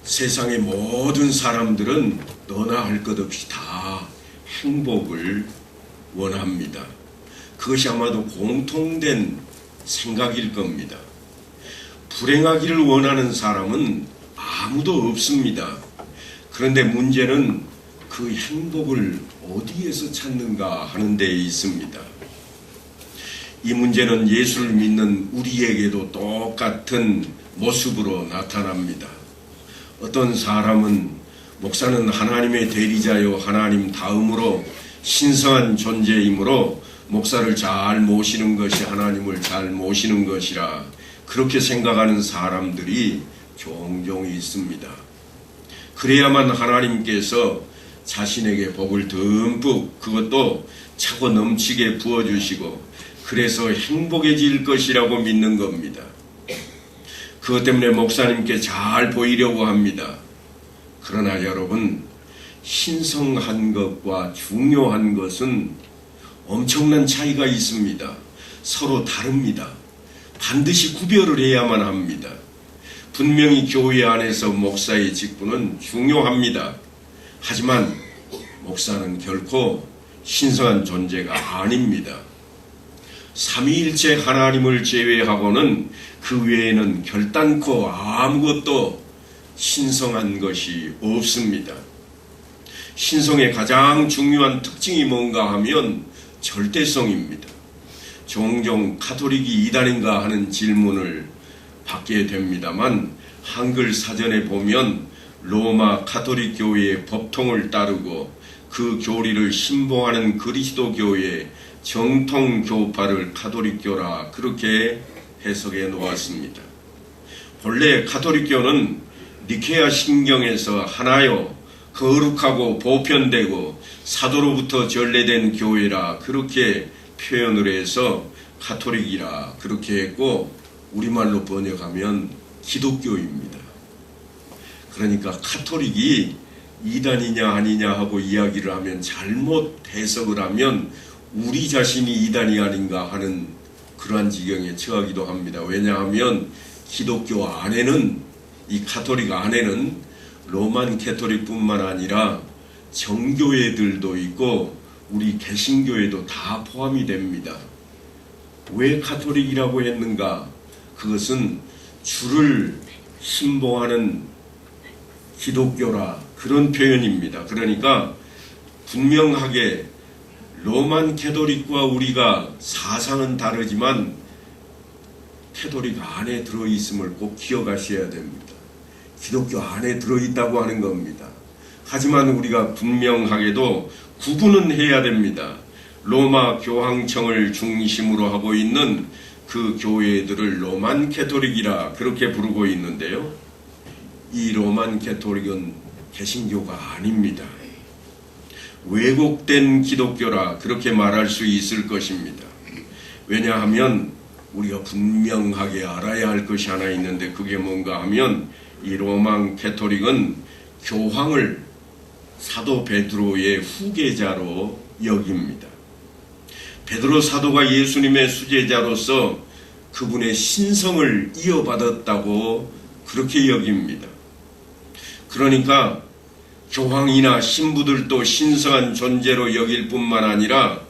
세상의 모든 사람들은 너나 할 것 없이 다 행복을 원합니다. 그것이 아마도 공통된 생각일 겁니다. 불행하기를 원하는 사람은 아무도 없습니다. 그런데 문제는 그 행복을 어디에서 찾는가 하는 데 있습니다. 이 문제는 예수를 믿는 우리에게도 똑같은 모습으로 나타납니다. 어떤 사람은 목사는 하나님의 대리자요 하나님 다음으로 신성한 존재이므로 목사를 잘 모시는 것이 하나님을 잘 모시는 것이라 그렇게 생각하는 사람들이 종종 있습니다. 그래야만 하나님께서 자신에게 복을 듬뿍 그것도 차고 넘치게 부어주시고 그래서 행복해질 것이라고 믿는 겁니다. 그것 때문에 목사님께 잘 보이려고 합니다. 그러나 여러분, 신성한 것과 중요한 것은 엄청난 차이가 있습니다. 서로 다릅니다. 반드시 구별을 해야만 합니다. 분명히 교회 안에서 목사의 직분은 중요합니다. 하지만 목사는 결코 신성한 존재가 아닙니다. 삼위일체 하나님을 제외하고는 그 외에는 결단코 아무것도 신성한 것이 없습니다. 신성의 가장 중요한 특징이 뭔가 하면 절대성입니다. 종종 가톨릭이 이단인가 하는 질문을 받게 됩니다만 한글 사전에 보면 로마 가톨릭 교회의 법통을 따르고 그 교리를 신봉하는 그리스도 교회의 정통 교파를 가톨릭교라 그렇게 해석해 놓았습니다. 본래 가톨릭교는 니케아 신경에서 하나요 거룩하고 보편되고 사도로부터 전래된 교회라 그렇게 표현을 해서 가톨릭이라 그렇게 했고 우리말로 번역하면 기독교입니다. 그러니까 가톨릭이 이단이냐 아니냐 하고 이야기를 하면 잘못 해석을 하면 우리 자신이 이단이 아닌가 하는 그러한 지경에 처하기도 합니다. 왜냐하면 기독교 안에는 이 가톨릭 안에는 로만 캐토릭뿐만 아니라 정교회들도 있고 우리 개신교회도 다 포함이 됩니다. 왜 가톨릭이라고 했는가? 그것은 주를 신봉하는 기독교라 그런 표현입니다. 그러니까 분명하게 로만 캐토릭과 우리가 사상은 다르지만 캐토릭 안에 들어있음을 꼭 기억하셔야 됩니다. 기독교 안에 들어있다고 하는 겁니다. 하지만 우리가 분명하게도 구분은 해야 됩니다. 로마 교황청을 중심으로 하고 있는 그 교회들을 로만 캐토릭이라 그렇게 부르고 있는데요. 이 로만 캐토릭은 개신교가 아닙니다. 왜곡된 기독교라 그렇게 말할 수 있을 것입니다. 왜냐하면 우리가 분명하게 알아야 할 것이 하나 있는데 그게 뭔가 하면 이 로만 캐토릭은 교황을 사도 베드로의 후계자로 여깁니다. 베드로 사도가 예수님의 수제자로서 그분의 신성을 이어받았다고 그렇게 여깁니다. 그러니까 교황이나 신부들도 신성한 존재로 여길 뿐만 아니라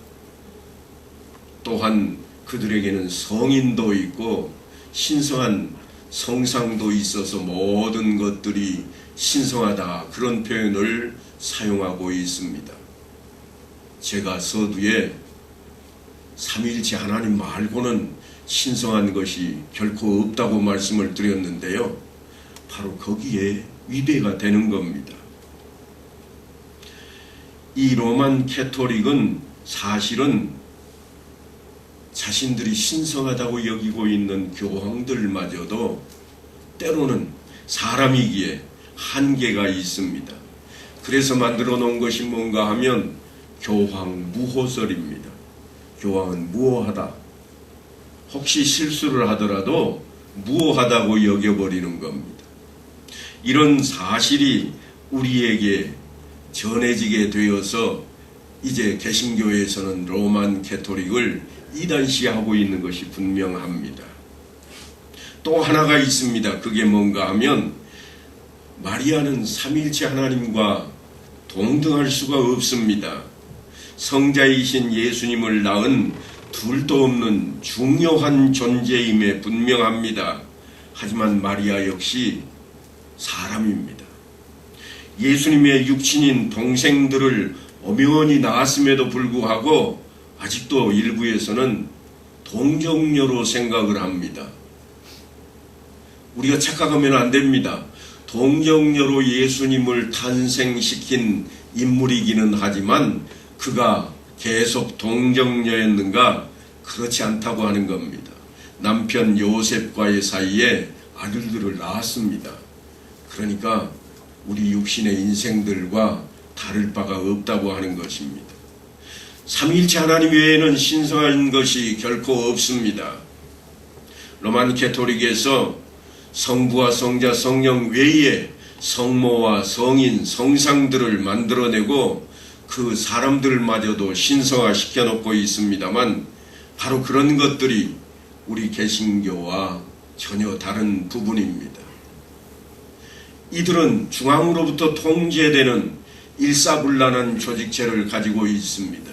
또한 그들에게는 성인도 있고 신성한 성상도 있어서 모든 것들이 신성하다 그런 표현을 사용하고 있습니다. 제가 서두에 삼위일체 하나님 말고는 신성한 것이 결코 없다고 말씀을 드렸는데요. 바로 거기에 위배가 되는 겁니다. 이 로만 캐토릭은 사실은 자신들이 신성하다고 여기고 있는 교황들마저도 때로는 사람이기에 한계가 있습니다. 그래서 만들어 놓은 것이 뭔가 하면 교황 무호설입니다. 교황은 무호하다. 혹시 실수를 하더라도 무호하다고 여겨버리는 겁니다. 이런 사실이 우리에게 전해지게 되어서 이제 개신교에서는 로만 캐토릭을 이단시하고 있는 것이 분명합니다. 또 하나가 있습니다. 그게 뭔가 하면 마리아는 삼위일체 하나님과 동등할 수가 없습니다. 성자이신 예수님을 낳은 둘도 없는 중요한 존재임에 분명합니다. 하지만 마리아 역시 사람입니다. 예수님의 육친인 동생들을 엄연히 낳았음에도 불구하고 아직도 일부에서는 동정녀로 생각을 합니다. 우리가 착각하면 안 됩니다. 동정녀로 예수님을 탄생시킨 인물이기는 하지만 그가 계속 동정녀였는가? 그렇지 않다고 하는 겁니다. 남편 요셉과의 사이에 아들들을 낳았습니다. 그러니까 우리 육신의 인생들과 다를 바가 없다고 하는 것입니다. 삼위일체 하나님 외에는 신성한 것이 결코 없습니다. 로만 캐토릭에서 성부와 성자, 성령 외에 성모와 성인, 성상들을 만들어내고 그 사람들마저도 신성화시켜 놓고 있습니다만 바로 그런 것들이 우리 개신교와 전혀 다른 부분입니다. 이들은 중앙으로부터 통제되는 일사불란한 조직체를 가지고 있습니다.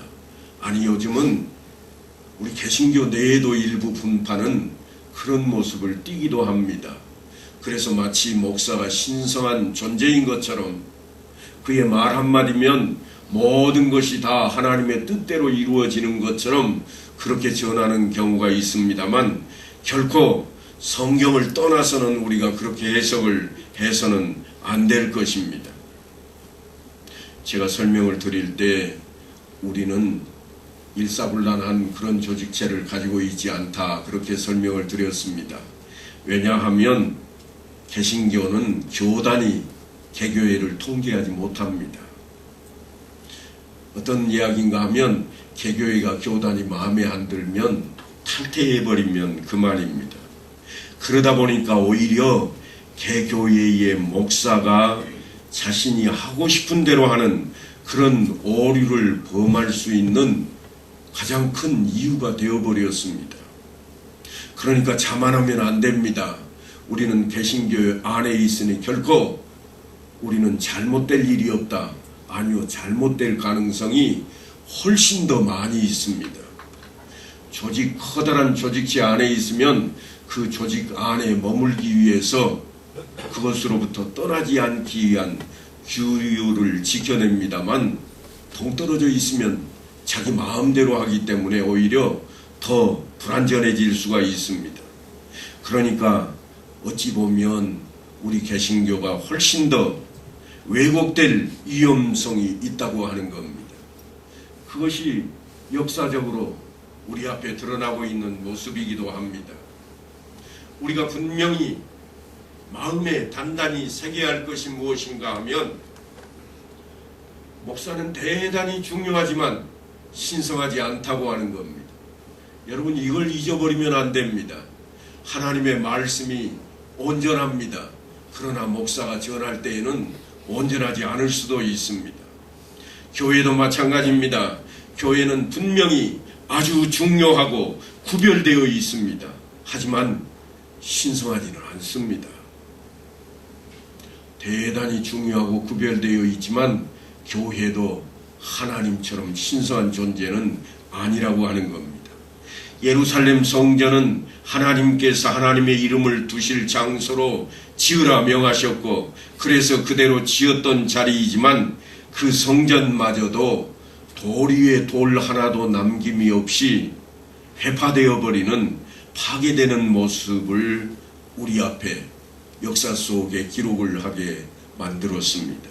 아니, 요즘은 우리 개신교 내에도 일부 분파는 그런 모습을 띠기도 합니다. 그래서 마치 목사가 신성한 존재인 것처럼 그의 말 한마디면 모든 것이 다 하나님의 뜻대로 이루어지는 것처럼 그렇게 전하는 경우가 있습니다만 결코 성경을 떠나서는 우리가 그렇게 해석을 해서는 안 될 것입니다. 제가 설명을 드릴 때 우리는 일사불란한 그런 조직체를 가지고 있지 않다, 그렇게 설명을 드렸습니다. 왜냐하면 개신교는 교단이 개교회를 통제하지 못합니다. 어떤 이야기인가 하면 개교회가 교단이 마음에 안 들면 탈퇴해버리면 그만입니다. 그러다 보니까 오히려 개교회의 목사가 자신이 하고 싶은 대로 하는 그런 오류를 범할 수 있는 가장 큰 이유가 되어버렸습니다. 그러니까 자만하면 안 됩니다. 우리는 개신교 안에 있으니 결코 우리는 잘못될 일이 없다. 아니요, 잘못될 가능성이 훨씬 더 많이 있습니다. 커다란 조직체 안에 있으면 그 조직 안에 머물기 위해서 그것으로부터 떠나지 않기 위한 규율을 지켜냅니다만 동떨어져 있으면 자기 마음대로 하기 때문에 오히려 더 불안전해질 수가 있습니다. 그러니까 어찌 보면 우리 개신교가 훨씬 더 왜곡될 위험성이 있다고 하는 겁니다. 그것이 역사적으로 우리 앞에 드러나고 있는 모습이기도 합니다. 우리가 분명히 마음에 단단히 새겨야 할 것이 무엇인가 하면 목사는 대단히 중요하지만 신성하지 않다고 하는 겁니다. 여러분, 이걸 잊어버리면 안 됩니다. 하나님의 말씀이 온전합니다. 그러나 목사가 전할 때에는 온전하지 않을 수도 있습니다. 교회도 마찬가지입니다. 교회는 분명히 아주 중요하고 구별되어 있습니다. 하지만 신성하지는 않습니다. 대단히 중요하고 구별되어 있지만 교회도 하나님처럼 신성한 존재는 아니라고 하는 겁니다. 예루살렘 성전은 하나님께서 하나님의 이름을 두실 장소로 지으라 명하셨고 그래서 그대로 지었던 자리이지만 그 성전마저도 돌 위에 돌 하나도 남김이 없이 회파되어 버리는 파괴되는 모습을 우리 앞에 역사 속에 기록을 하게 만들었습니다.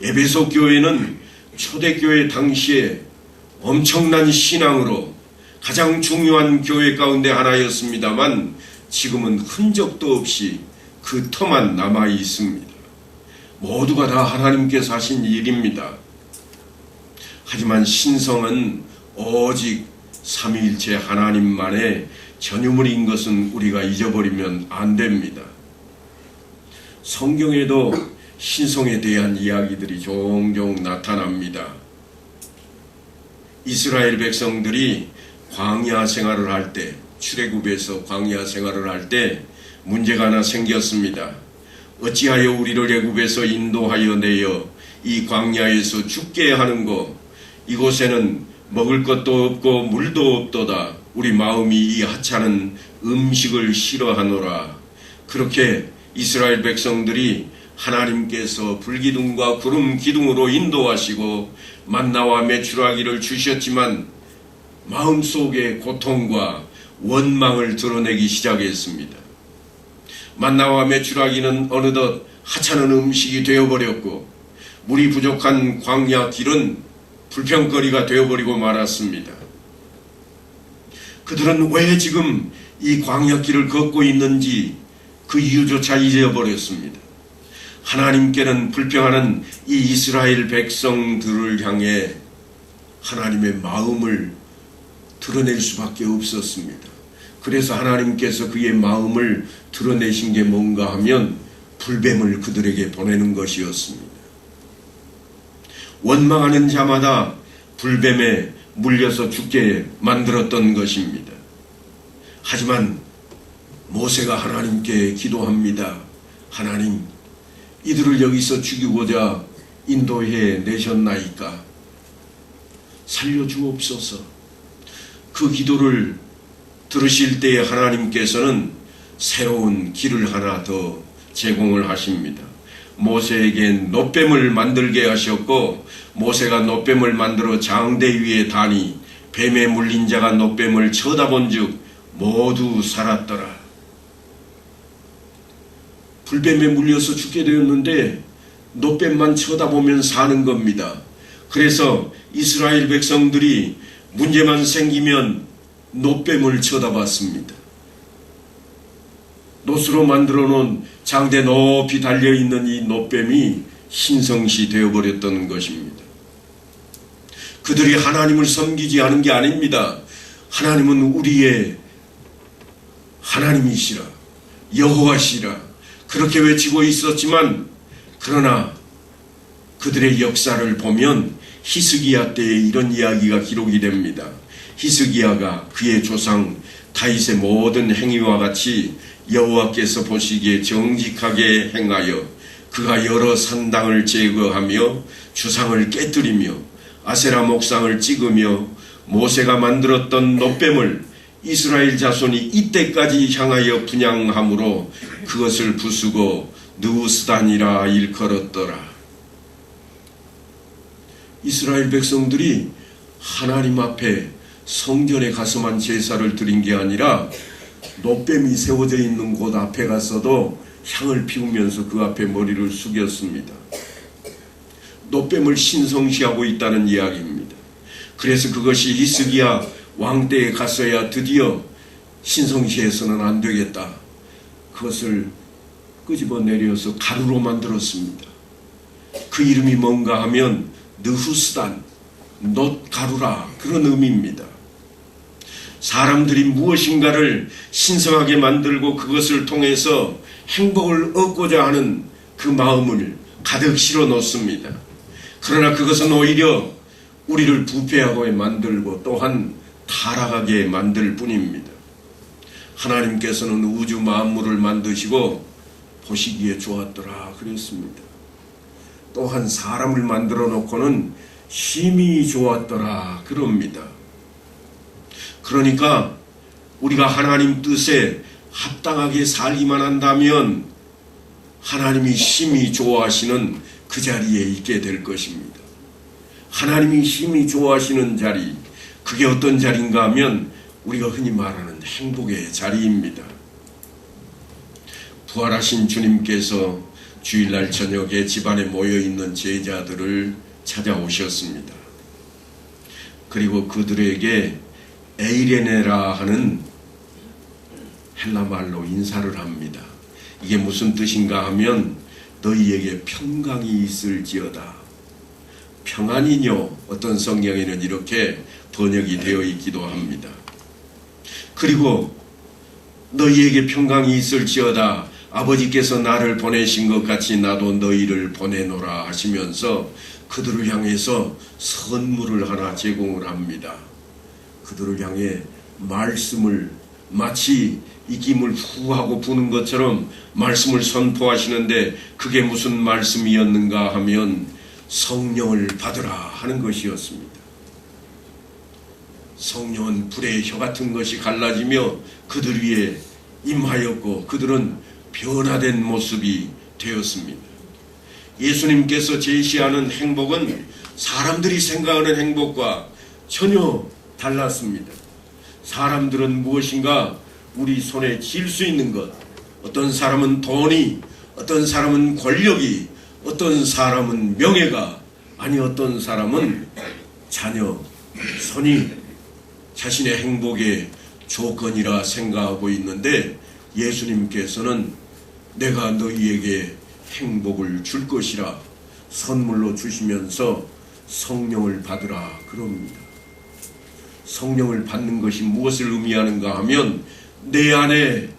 에베소 교회는 초대교회 당시에 엄청난 신앙으로 가장 중요한 교회 가운데 하나였습니다만 지금은 흔적도 없이 그 터만 남아 있습니다. 모두가 다 하나님께서 하신 일입니다. 하지만 신성은 오직 삼위일체 하나님만의 전유물인 것은 우리가 잊어버리면 안 됩니다. 성경에도 신성에 대한 이야기들이 종종 나타납니다. 이스라엘 백성들이 광야 생활을 할 때, 출애굽에서 광야 생활을 할 때 문제가 하나 생겼습니다. 어찌하여 우리를 애굽에서 인도하여 내어 이 광야에서 죽게 하는고? 이곳에는 먹을 것도 없고 물도 없도다. 우리 마음이 이 하찮은 음식을 싫어하노라. 그렇게 이스라엘 백성들이 하나님께서 불기둥과 구름 기둥으로 인도하시고 만나와 메추라기를 주셨지만 마음속에 고통과 원망을 드러내기 시작했습니다. 만나와 메추라기는 어느덧 하찮은 음식이 되어버렸고 물이 부족한 광야 길은 불평거리가 되어버리고 말았습니다. 그들은 왜 지금 이 광야 길을 걷고 있는지 그 이유조차 잊어버렸습니다. 하나님께는 불평하는 이 이스라엘 백성들을 향해 하나님의 마음을 드러낼 수밖에 없었습니다. 그래서 하나님께서 그의 마음을 드러내신 게 뭔가 하면 불뱀을 그들에게 보내는 것이었습니다. 원망하는 자마다 불뱀에 물려서 죽게 만들었던 것입니다. 하지만 모세가 하나님께 기도합니다. 하나님, 이들을 여기서 죽이고자 인도해 내셨나이까? 살려주옵소서. 그 기도를 들으실 때에 하나님께서는 새로운 길을 하나 더 제공을 하십니다. 모세에겐 놋뱀을 만들게 하셨고 모세가 놋뱀을 만들어 장대 위에 다니 뱀에 물린 자가 놋뱀을 쳐다본 즉 모두 살았더라. 불뱀에 물려서 죽게 되었는데 놋뱀만 쳐다보면 사는 겁니다. 그래서 이스라엘 백성들이 문제만 생기면 놋뱀을 쳐다봤습니다. 놋으로 만들어 놓은 장대 높이 달려있는 이 놋뱀이 신성시 되어버렸던 것입니다. 그들이 하나님을 섬기지 않은 게 아닙니다. 하나님은 우리의 하나님이시라, 여호와시라 그렇게 외치고 있었지만 그러나 그들의 역사를 보면 히스기야 때에 이런 이야기가 기록이 됩니다. 히스기야가 그의 조상 다윗의 모든 행위와 같이 여호와께서 보시기에 정직하게 행하여 그가 여러 산당을 제거하며 주상을 깨뜨리며 아세라 목상을 찍으며 모세가 만들었던 놋뱀을 이스라엘 자손이 이때까지 향하여 분향함으로 그것을 부수고 느우스단이라 일컬었더라. 이스라엘 백성들이 하나님 앞에 성전에 가서만 제사를 드린 게 아니라 놋뱀이 세워져 있는 곳 앞에 가서도 향을 피우면서 그 앞에 머리를 숙였습니다. 놋뱀을 신성시하고 있다는 이야기입니다. 그래서 그것이 히스기야 왕 때에 갔어야 드디어 신성시해서는 안 되겠다. 그것을 끄집어내려서 가루로 만들었습니다. 그 이름이 뭔가 하면 느후스단, 놋가루라 그런 의미입니다. 사람들이 무엇인가를 신성하게 만들고 그것을 통해서 행복을 얻고자 하는 그 마음을 가득 실어 놓습니다. 그러나 그것은 오히려 우리를 부패하게 만들고 또한 타락하게 만들 뿐입니다. 하나님께서는 우주 만물을 만드시고 보시기에 좋았더라 그랬습니다. 또한 사람을 만들어 놓고는 심히 좋았더라 그럽니다. 그러니까 우리가 하나님 뜻에 합당하게 살기만 한다면 하나님이 심히 좋아하시는 그 자리에 있게 될 것입니다. 하나님이 심히 좋아하시는 자리, 그게 어떤 자리인가 하면 우리가 흔히 말하는 행복의 자리입니다. 부활하신 주님께서 주일날 저녁에 집안에 모여있는 제자들을 찾아오셨습니다. 그리고 그들에게 에이레네라 하는 헬라말로 인사를 합니다. 이게 무슨 뜻인가 하면 너희에게 평강이 있을지어다. 평안이뇨. 어떤 성경에는 이렇게 번역이 되어 있기도 합니다. 그리고 너희에게 평강이 있을지어다. 아버지께서 나를 보내신 것 같이 나도 너희를 보내노라 하시면서 그들을 향해서 선물을 하나 제공을 합니다. 그들을 향해 말씀을 마치 입김을 후 하고 부는 것처럼 말씀을 선포하시는데 그게 무슨 말씀이었는가 하면 성령을 받으라 하는 것이었습니다. 성령은 불의 혀 같은 것이 갈라지며 그들 위에 임하였고 그들은 변화된 모습이 되었습니다. 예수님께서 제시하는 행복은 사람들이 생각하는 행복과 전혀 달랐습니다. 사람들은 무엇인가 우리 손에 쥘 수 있는 것, 어떤 사람은 돈이, 어떤 사람은 권력이, 어떤 사람은 명예가, 아니 어떤 사람은 자녀, 손이 자신의 행복의 조건이라 생각하고 있는데 예수님께서는 내가 너희에게 행복을 줄 것이라 선물로 주시면서 성령을 받으라 그럽니다. 성령을 받는 것이 무엇을 의미하는가 하면 내 안에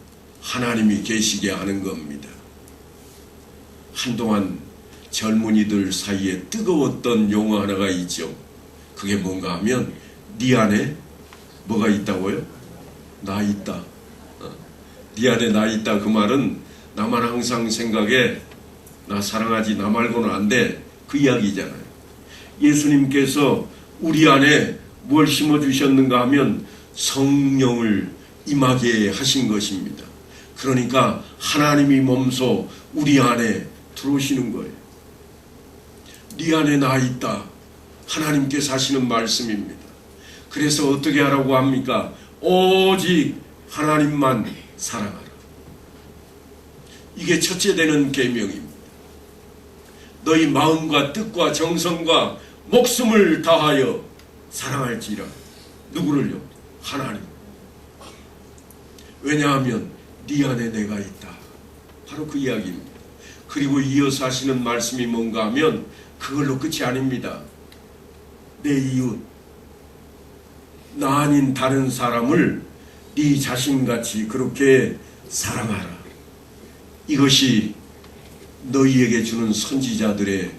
하나님이 계시게 하는 겁니다. 한동안 젊은이들 사이에 뜨거웠던 용어 하나가 있죠. 그게 뭔가 하면 네 안에 뭐가 있다고요? 나 있다. 네 안에 나 있다. 그 말은 나만 항상 생각해 나 사랑하지 나 말고는 안 돼. 그 이야기잖아요. 예수님께서 우리 안에 뭘 심어주셨는가 하면 성령을 임하게 하신 것입니다. 그러니까 하나님이 몸소 우리 안에 들어오시는 거예요. 네 안에 나 있다. 하나님께서 하시는 말씀입니다. 그래서 어떻게 하라고 합니까? 오직 하나님만 사랑하라. 이게 첫째 되는 계명입니다. 너희 마음과 뜻과 정성과 목숨을 다하여 사랑할지라. 누구를요? 하나님. 왜냐하면 네 안에 내가 있다. 바로 그 이야기입니다. 그리고 이어서 하시는 말씀이 뭔가 하면 그걸로 끝이 아닙니다. 내 이웃, 나 아닌 다른 사람을 네 자신같이 그렇게 사랑하라. 이것이 너희에게 주는 선지자들의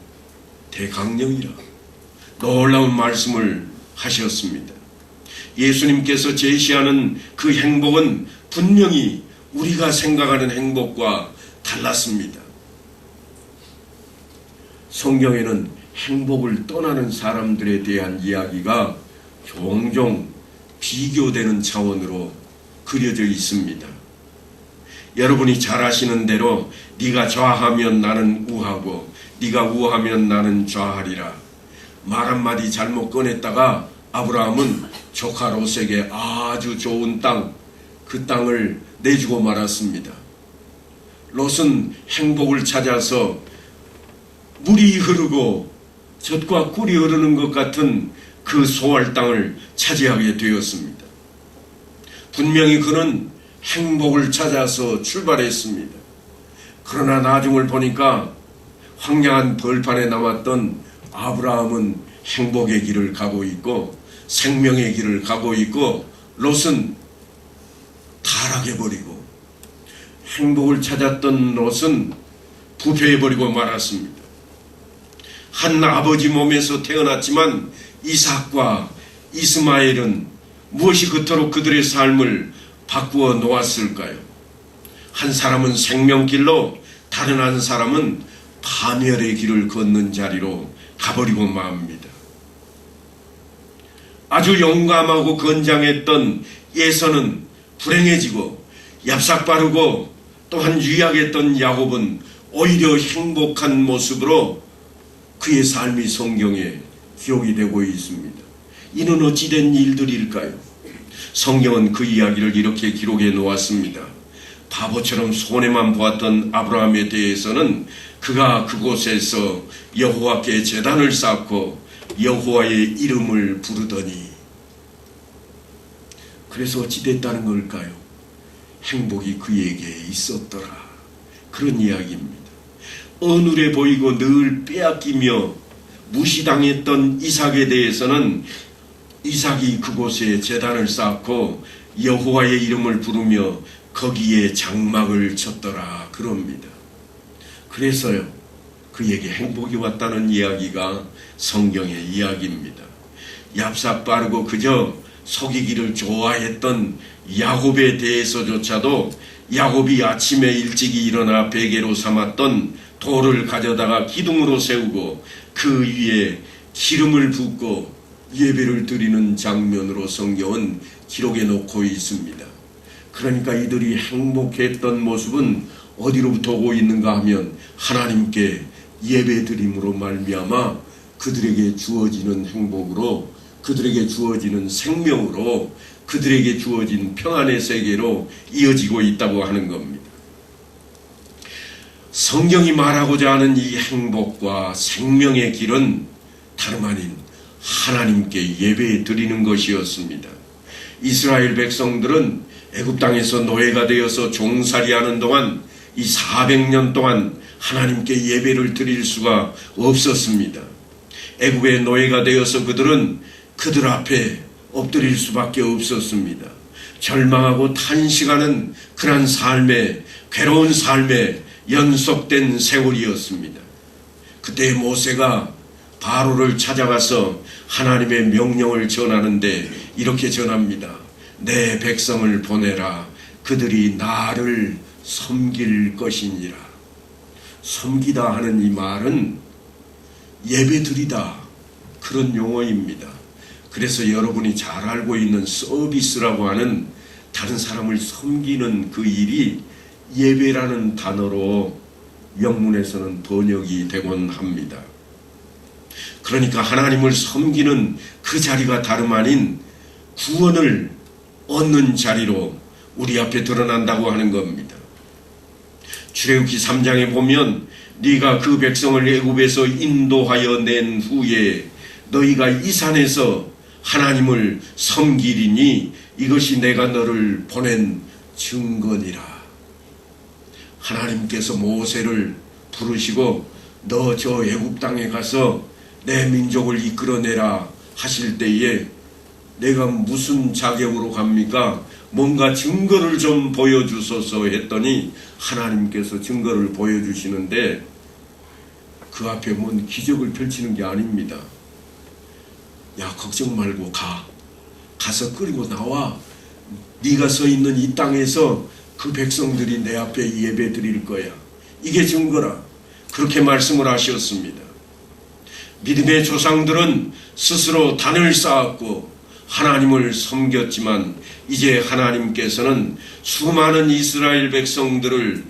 대강령이라. 놀라운 말씀을 하셨습니다. 예수님께서 제시하는 그 행복은 분명히 우리가 생각하는 행복과 달랐습니다. 성경에는 행복을 떠나는 사람들에 대한 이야기가 종종 비교되는 차원으로 그려져 있습니다. 여러분이 잘 아시는 대로 네가 좌하면 나는 우하고 네가 우하면 나는 좌하리라. 말 한마디 잘못 꺼냈다가 아브라함은 조카 롯에게 아주 좋은 땅, 그 땅을 내주고 말았습니다. 롯은 행복을 찾아서 물이 흐르고 젖과 꿀이 흐르는 것 같은 그 소알 땅을 차지하게 되었습니다. 분명히 그는 행복을 찾아서 출발했습니다. 그러나 나중을 보니까 황량한 벌판에 남았던 아브라함은 행복의 길을 가고 있고 생명의 길을 가고 있고 롯은 타락해버리고 행복을 찾았던 롯은 부패해버리고 말았습니다. 한 아버지 몸에서 태어났지만 이삭과 이스마엘은 무엇이 그토록 그들의 삶을 바꾸어 놓았을까요? 한 사람은 생명길로 다른 한 사람은 파멸의 길을 걷는 자리로 가버리고 맙니다. 아주 용감하고 건장했던 예서는 불행해지고 얍삭바르고 또한 유약했던 야곱은 오히려 행복한 모습으로 그의 삶이 성경에 기록이 되고 있습니다. 이는 어찌된 일들일까요? 성경은 그 이야기를 이렇게 기록해 놓았습니다. 바보처럼 손해만 보았던 아브라함에 대해서는 그가 그곳에서 여호와께 제단을 쌓고 여호와의 이름을 부르더니, 그래서 어찌 됐다는 걸까요? 행복이 그에게 있었더라. 그런 이야기입니다. 어눌해 보이고 늘 빼앗기며 무시당했던 이삭에 대해서는 이삭이 그곳에 제단을 쌓고 여호와의 이름을 부르며 거기에 장막을 쳤더라 그럽니다. 그래서요, 그에게 행복이 왔다는 이야기가 성경의 이야기입니다. 얍삭 빠르고 그저 속이기를 좋아했던 야곱에 대해서조차도 야곱이 아침에 일찍이 일어나 베개로 삼았던 돌을 가져다가 기둥으로 세우고 그 위에 기름을 붓고 예배를 드리는 장면으로 성경은 기록해 놓고 있습니다. 그러니까 이들이 행복했던 모습은 어디로부터 오고 있는가 하면 하나님께 예배드림으로 말미암아 그들에게 주어지는 행복으로, 그들에게 주어지는 생명으로, 그들에게 주어진 평안의 세계로 이어지고 있다고 하는 겁니다. 성경이 말하고자 하는 이 행복과 생명의 길은 다름 아닌 하나님께 예배 드리는 것이었습니다. 이스라엘 백성들은 애굽 땅에서 노예가 되어서 종살이하는 동안 이 400년 동안 하나님께 예배를 드릴 수가 없었습니다. 애굽의 노예가 되어서 그들은 그들 앞에 엎드릴 수밖에 없었습니다. 절망하고 탄식하는 그런 삶에, 괴로운 삶에 연속된 세월이었습니다. 그때 모세가 바로를 찾아가서 하나님의 명령을 전하는데 이렇게 전합니다. 내 백성을 보내라. 그들이 나를 섬길 것이니라. 섬기다 하는 이 말은 예배드리다, 그런 용어입니다. 그래서 여러분이 잘 알고 있는 서비스라고 하는 다른 사람을 섬기는 그 일이 예배라는 단어로 영문에서는 번역이 되곤 합니다. 그러니까 하나님을 섬기는 그 자리가 다름 아닌 구원을 얻는 자리로 우리 앞에 드러난다고 하는 겁니다. 출애굽기 3장에 보면 네가 그 백성을 애굽에서 인도하여 낸 후에 너희가 이 산에서 하나님을 섬기리니 이것이 내가 너를 보낸 증거니라. 하나님께서 모세를 부르시고 너 저 애굽 땅에 가서 내 민족을 이끌어내라 하실 때에 내가 무슨 자격으로 갑니까? 뭔가 증거를 좀 보여주소서 했더니 하나님께서 증거를 보여주시는데 그 앞에 뭔 기적을 펼치는 게 아닙니다. 야, 걱정 말고 가서 끓이고 나와. 네가 서 있는 이 땅에서 그 백성들이 내 앞에 예배 드릴 거야. 이게 증거라. 그렇게 말씀을 하셨습니다. 믿음의 조상들은 스스로 단을 쌓았고 하나님을 섬겼지만 이제 하나님께서는 수많은 이스라엘 백성들을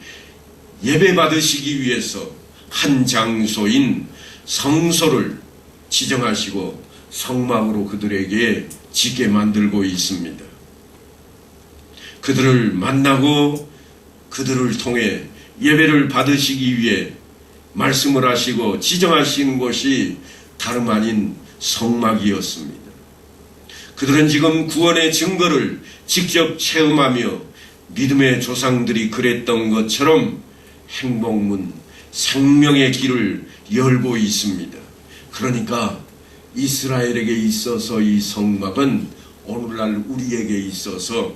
예배 받으시기 위해서 한 장소인 성소를 지정하시고 성막으로 그들에게 짓게 만들고 있습니다. 그들을 만나고 그들을 통해 예배를 받으시기 위해 말씀을 하시고 지정하신 곳이 다름 아닌 성막이었습니다. 그들은 지금 구원의 증거를 직접 체험하며 믿음의 조상들이 그랬던 것처럼 행복문, 생명의 길을 열고 있습니다. 그러니까 이스라엘에게 있어서 이 성막은 오늘날 우리에게 있어서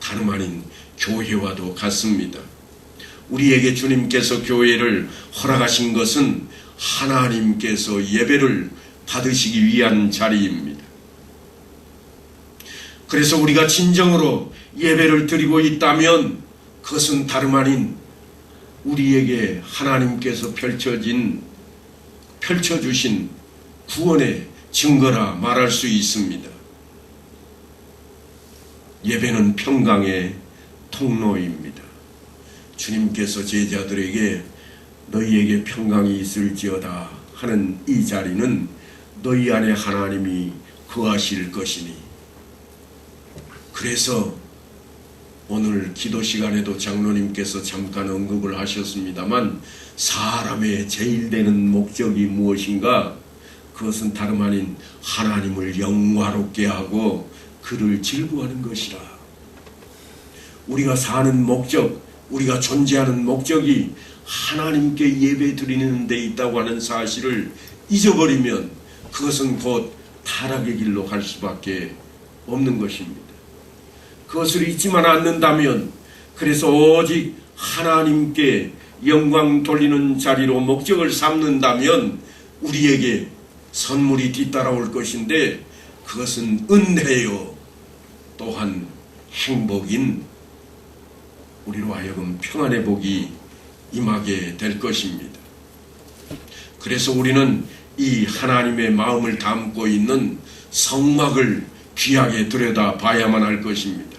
다름 아닌 교회와도 같습니다. 우리에게 주님께서 교회를 허락하신 것은 하나님께서 예배를 받으시기 위한 자리입니다. 그래서 우리가 진정으로 예배를 드리고 있다면 그것은 다름 아닌 우리에게 하나님께서 펼쳐주신 구원의 증거라 말할 수 있습니다. 예배는 평강의 통로입니다. 주님께서 제자들에게 너희에게 평강이 있을지어다 하는 이 자리는 너희 안에 하나님이 거하실 것이니, 그래서 오늘 기도 시간에도 장로님께서 잠깐 언급을 하셨습니다만 사람의 제일 되는 목적이 무엇인가? 그것은 다름 아닌 하나님을 영화롭게 하고 그를 즐거워하는 것이라. 우리가 사는 목적, 우리가 존재하는 목적이 하나님께 예배 드리는 데 있다고 하는 사실을 잊어버리면 그것은 곧 타락의 길로 갈 수밖에 없는 것입니다. 그것을 잊지만 않는다면, 그래서 오직 하나님께 영광 돌리는 자리로 목적을 삼는다면 우리에게 선물이 뒤따라올 것인데 그것은 은혜요 또한 행복인 우리로 하여금 평안의 복이 임하게 될 것입니다. 그래서 우리는 이 하나님의 마음을 담고 있는 성막을 귀하게 들여다 봐야만 할 것입니다.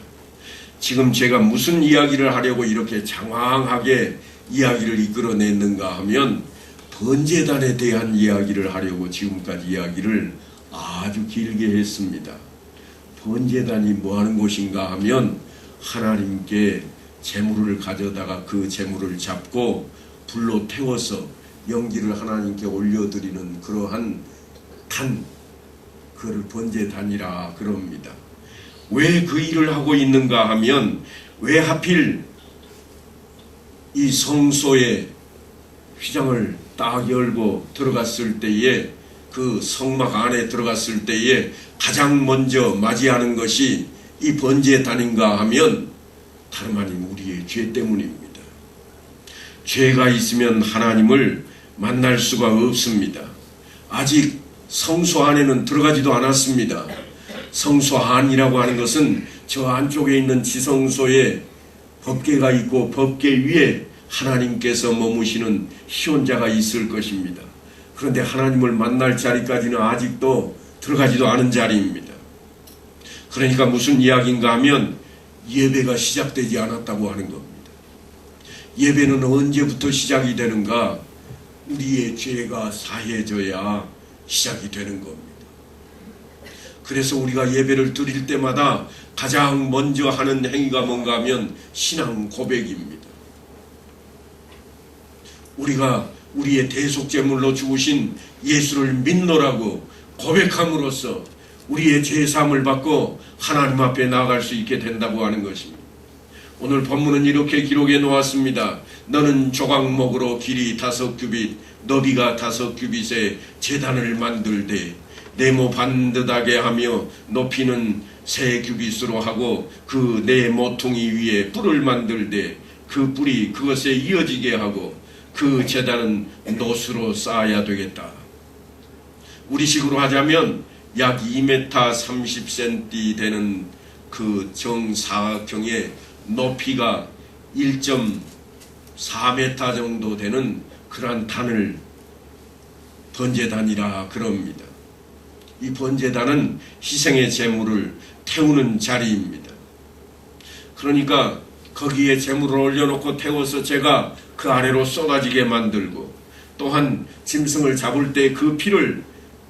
지금 제가 무슨 이야기를 하려고 이렇게 장황하게 이야기를 이끌어냈는가 하면 번제단에 대한 이야기를 하려고 지금까지 이야기를 아주 길게 했습니다. 번제단이 뭐 하는 곳인가 하면 하나님께 제물을 가져다가 그 제물을 잡고 불로 태워서 연기를 하나님께 올려드리는 그러한 그를 번제단이라 그럽니다. 왜 그 일을 하고 있는가 하면 왜 하필 이 성소의 휘장을 딱 열고 들어갔을 때에 그 성막 안에 들어갔을 때에 가장 먼저 맞이하는 것이 이 번제단인가 하면 다름 아닌 우리의 죄 때문입니다. 죄가 있으면 하나님을 만날 수가 없습니다. 아직 성소 안에는 들어가지도 않았습니다. 성소 안이라고 하는 것은 저 안쪽에 있는 지성소에 법궤가 있고 법궤 위에 하나님께서 머무시는 희혼자가 있을 것입니다. 그런데 하나님을 만날 자리까지는 아직도 들어가지도 않은 자리입니다. 그러니까 무슨 이야기인가 하면 예배가 시작되지 않았다고 하는 겁니다. 예배는 언제부터 시작이 되는가? 우리의 죄가 사해져야 시작이 되는 겁니다. 그래서 우리가 예배를 드릴 때마다 가장 먼저 하는 행위가 뭔가 하면 신앙 고백입니다. 우리가 우리의 대속제물로 죽으신 예수를 믿노라고 고백함으로써 우리의 죄사함을 받고 하나님 앞에 나아갈 수 있게 된다고 하는 것입니다. 오늘 본문은 이렇게 기록해 놓았습니다. 너는 조각목으로 길이 5규빗 너비가 5규빗의 제단을 만들되 네모 반듯하게 하며 높이는 3규빗으로 하고 그 네 모퉁이 위에 뿔을 만들되 그 뿔이 그것에 이어지게 하고 그 제단은 노수로 쌓아야 되겠다. 우리식으로 하자면 약 2m 30cm 되는 그 정사각형의 높이가 1.4m 정도 되는 그러한 단을 번제단이라 그럽니다. 이 번제단은 희생의 제물을 태우는 자리입니다. 그러니까 거기에 제물을 올려놓고 태워서 제가 그 아래로 쏟아지게 만들고 또한 짐승을 잡을 때 그 피를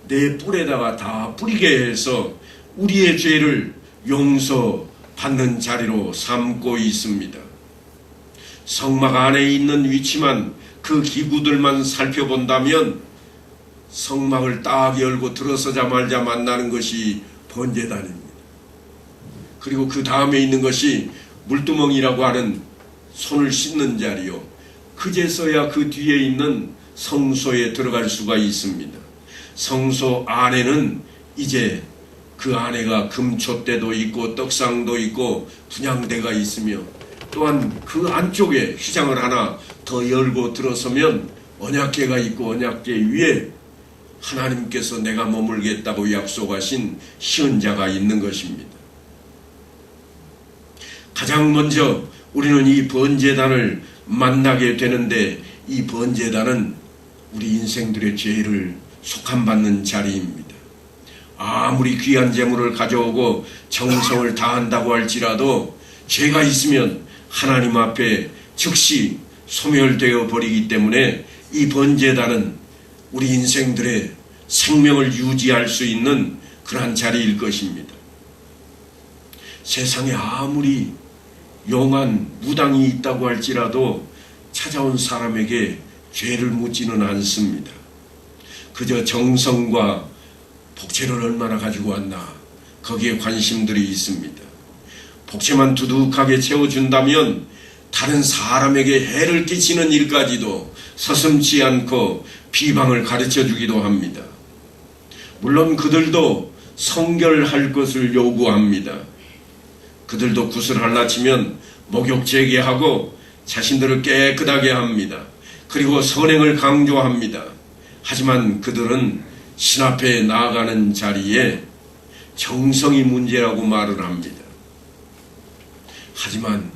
내 뿔에다가 다 뿌리게 해서 우리의 죄를 용서받는 자리로 삼고 있습니다. 성막 안에 있는 위치만 그 기구들만 살펴본다면 성막을 딱 열고 들어서자마자 만나는 것이 번제단입니다. 그리고 그 다음에 있는 것이 물두멍이라고 하는 손을 씻는 자리요. 그제서야 그 뒤에 있는 성소에 들어갈 수가 있습니다. 성소 안에는 이제 그 안에가 금촛대도 있고 떡상도 있고 분향대가 있으며 또한 그 안쪽에 휘장을 하나 더 열고 들어서면 언약궤가 있고 언약궤 위에 하나님께서 내가 머물겠다고 약속하신 희언자가 있는 것입니다. 가장 먼저 우리는 이 번제단을 만나게 되는데 이 번제단은 우리 인생들의 죄를 속함받는 자리입니다. 아무리 귀한 제물을 가져오고 정성을 다한다고 할지라도 죄가 있으면 하나님 앞에 즉시 소멸되어 버리기 때문에 이 번제단은 우리 인생들의 생명을 유지할 수 있는 그러한 자리일 것입니다. 세상에 아무리 용한 무당이 있다고 할지라도 찾아온 사람에게 죄를 묻지는 않습니다. 그저 정성과 복채를 얼마나 가지고 왔나 거기에 관심들이 있습니다. 복채만 두둑하게 채워준다면 다른 사람에게 해를 끼치는 일까지도 서슴지 않고 비방을 가르쳐주기도 합니다. 물론 그들도 성결할 것을 요구합니다. 그들도 굿을 할라치면 목욕 재개하고 자신들을 깨끗하게 합니다. 그리고 선행을 강조합니다. 하지만 그들은 신 앞에 나아가는 자리에 정성이 문제라고 말을 합니다. 하지만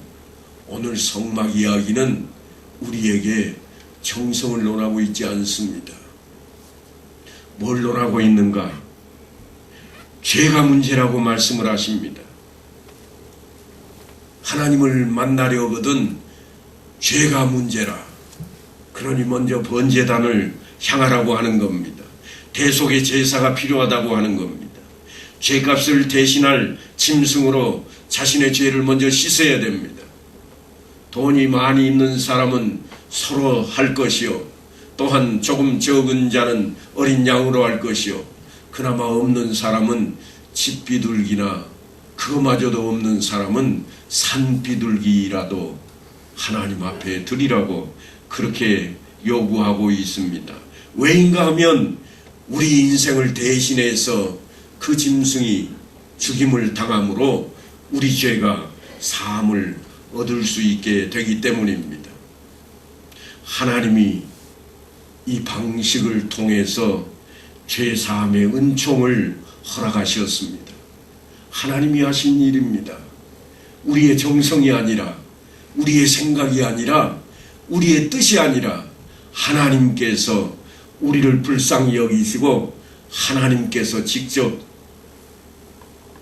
오늘 성막 이야기는 우리에게 정성을 논하고 있지 않습니다. 뭘 논하고 있는가? 죄가 문제라고 말씀을 하십니다. 하나님을 만나려거든 죄가 문제라. 그러니 먼저 번제단을 향하라고 하는 겁니다. 대속의 제사가 필요하다고 하는 겁니다. 죄값을 대신할 짐승으로 자신의 죄를 먼저 씻어야 됩니다. 돈이 많이 있는 사람은 서로 할 것이요, 또한 조금 적은 자는 어린 양으로 할 것이요, 그나마 없는 사람은 집비둘기나 그거마저도 없는 사람은 산비둘기라도 하나님 앞에 드리라고 그렇게 요구하고 있습니다. 왜인가 하면 우리 인생을 대신해서 그 짐승이 죽임을 당함으로 우리 죄가 사함을 얻을 수 있게 되기 때문입니다. 하나님이 이 방식을 통해서 죄사함의 은총을 허락하셨습니다. 하나님이 하신 일입니다. 우리의 정성이 아니라, 우리의 생각이 아니라, 우리의 뜻이 아니라 하나님께서 우리를 불쌍히 여기시고 하나님께서 직접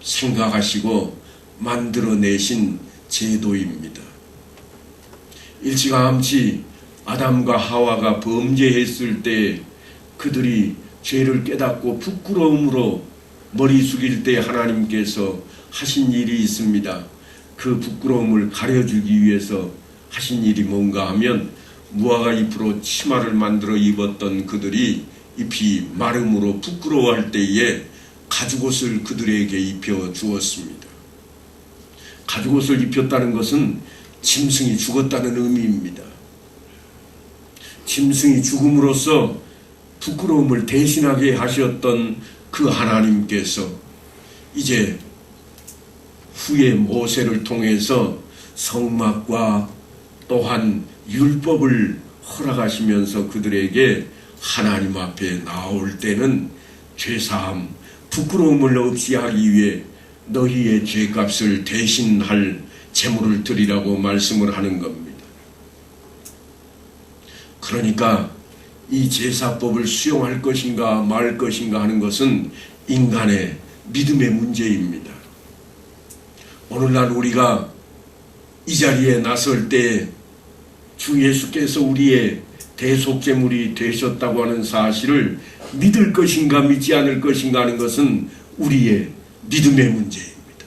생각하시고 만들어내신 제도입니다. 일찌감치 아담과 하와가 범죄했을 때 그들이 죄를 깨닫고 부끄러움으로 머리 숙일 때 하나님께서 하신 일이 있습니다. 그 부끄러움을 가려주기 위해서 하신 일이 뭔가 하면 무화과 잎으로 치마를 만들어 입었던 그들이 잎이 마름으로 부끄러워할 때에 가죽옷을 그들에게 입혀 주었습니다. 가죽옷을 입혔다는 것은 짐승이 죽었다는 의미입니다. 짐승이 죽음으로써 부끄러움을 대신하게 하셨던 그 하나님께서 이제 후에 모세를 통해서 성막과 또한 율법을 허락하시면서 그들에게 하나님 앞에 나올 때는 죄사함, 부끄러움을 없이 하기 위해 너희의 죄값을 대신할 제물을 드리라고 말씀을 하는 겁니다. 그러니까 이 제사법을 수용할 것인가 말 것인가 하는 것은 인간의 믿음의 문제입니다. 오늘날 우리가 이 자리에 나설 때 주 예수께서 우리의 대속제물이 되셨다고 하는 사실을 믿을 것인가 믿지 않을 것인가 하는 것은 우리의 믿음의 문제입니다.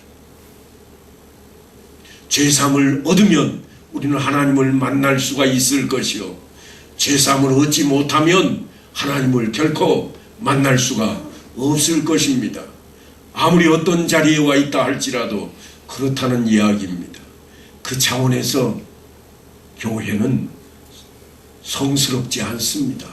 죄사함을 얻으면 우리는 하나님을 만날 수가 있을 것이요, 죄사함을 얻지 못하면 하나님을 결코 만날 수가 없을 것입니다. 아무리 어떤 자리에 와 있다 할지라도 그렇다는 이야기입니다. 그 차원에서 교회는 성스럽지 않습니다.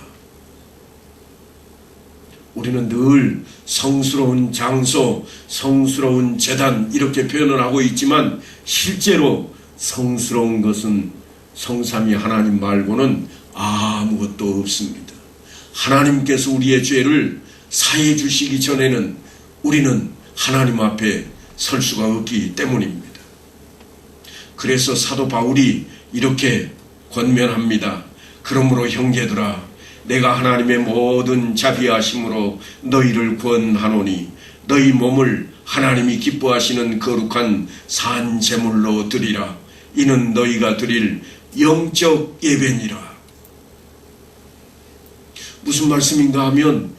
우리는 늘 성스러운 장소, 성스러운 제단 이렇게 표현을 하고 있지만 실제로 성스러운 것은 성삼위 하나님 말고는 아무것도 없습니다. 하나님께서 우리의 죄를 사해 주시기 전에는 우리는 하나님 앞에 설 수가 없기 때문입니다. 그래서 사도 바울이 이렇게 권면합니다. 그러므로 형제들아, 내가 하나님의 모든 자비하심으로 너희를 구원하노니 너희 몸을 하나님이 기뻐하시는 거룩한 산 제물로 드리라. 이는 너희가 드릴 영적 예배니라. 무슨 말씀인가 하면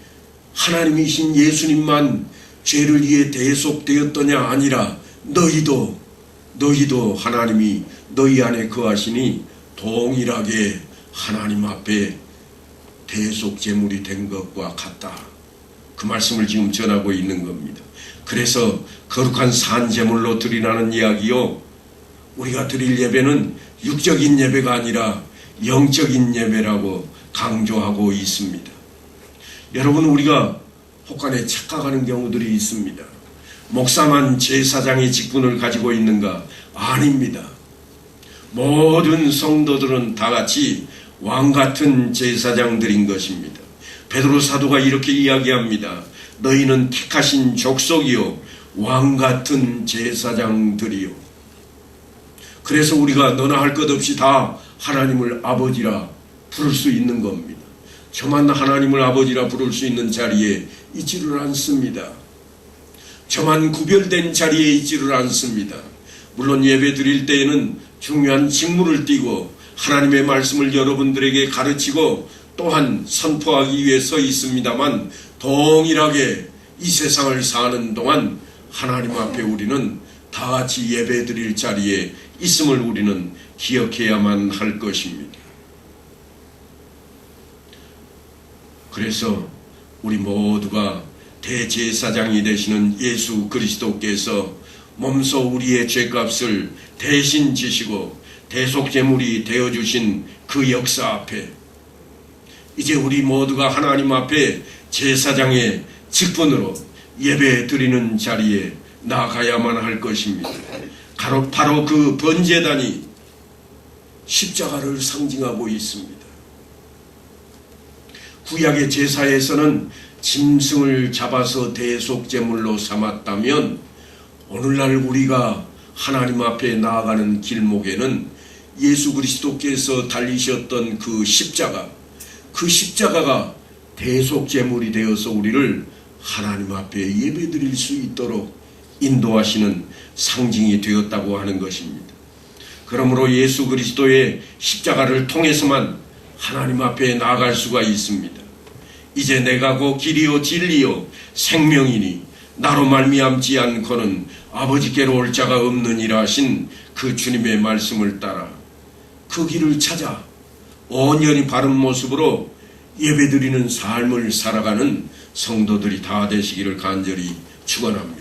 하나님이신 예수님만 죄를 위해 대속되었더냐 아니라 너희도 하나님이 너희 안에 거하시니 동일하게 하나님 앞에 대속제물이 된 것과 같다. 그 말씀을 지금 전하고 있는 겁니다. 그래서 거룩한 산제물로 드리라는 이야기요, 우리가 드릴 예배는 육적인 예배가 아니라 영적인 예배라고 강조하고 있습니다. 여러분, 우리가 혹간에 착각하는 경우들이 있습니다. 목사만 제사장의 직분을 가지고 있는가? 아닙니다. 모든 성도들은 다 같이 왕같은 제사장들인 것입니다. 베드로 사도가 이렇게 이야기합니다. 너희는 택하신 족속이요 왕같은 제사장들이요. 그래서 우리가 너나 할 것 없이 다 하나님을 아버지라 부를 수 있는 겁니다. 저만 하나님을 아버지라 부를 수 있는 자리에 있지를 않습니다. 저만 구별된 자리에 있지를 않습니다. 물론 예배 드릴 때에는 중요한 직무를 띠고 하나님의 말씀을 여러분들에게 가르치고 또한 선포하기 위해 서 있습니다만, 동일하게 이 세상을 사는 동안 하나님 앞에 우리는 다 같이 예배 드릴 자리에 있음을 우리는 기억해야만 할 것입니다. 그래서 우리 모두가 대제사장이 되시는 예수 그리스도께서 몸소 우리의 죄값을 대신 지시고 대속제물이 되어주신 그 역사 앞에 이제 우리 모두가 하나님 앞에 제사장의 직분으로 예배 드리는 자리에 나가야만 할 것입니다. 바로 그 번제단이 십자가를 상징하고 있습니다. 구약의 제사에서는 짐승을 잡아서 대속제물로 삼았다면, 오늘날 우리가 하나님 앞에 나아가는 길목에는 예수 그리스도께서 달리셨던 그 십자가가 대속제물이 되어서 우리를 하나님 앞에 예배드릴 수 있도록 인도하시는 상징이 되었다고 하는 것입니다. 그러므로 예수 그리스도의 십자가를 통해서만 하나님 앞에 나아갈 수가 있습니다. 이제 내가 곧 길이요 진리요 생명이니 나로 말미암지 않고는 아버지께로 올 자가 없느니라 하신 그 주님의 말씀을 따라 그 길을 찾아 온전히 바른 모습으로 예배드리는 삶을 살아가는 성도들이 다 되시기를 간절히 축원합니다.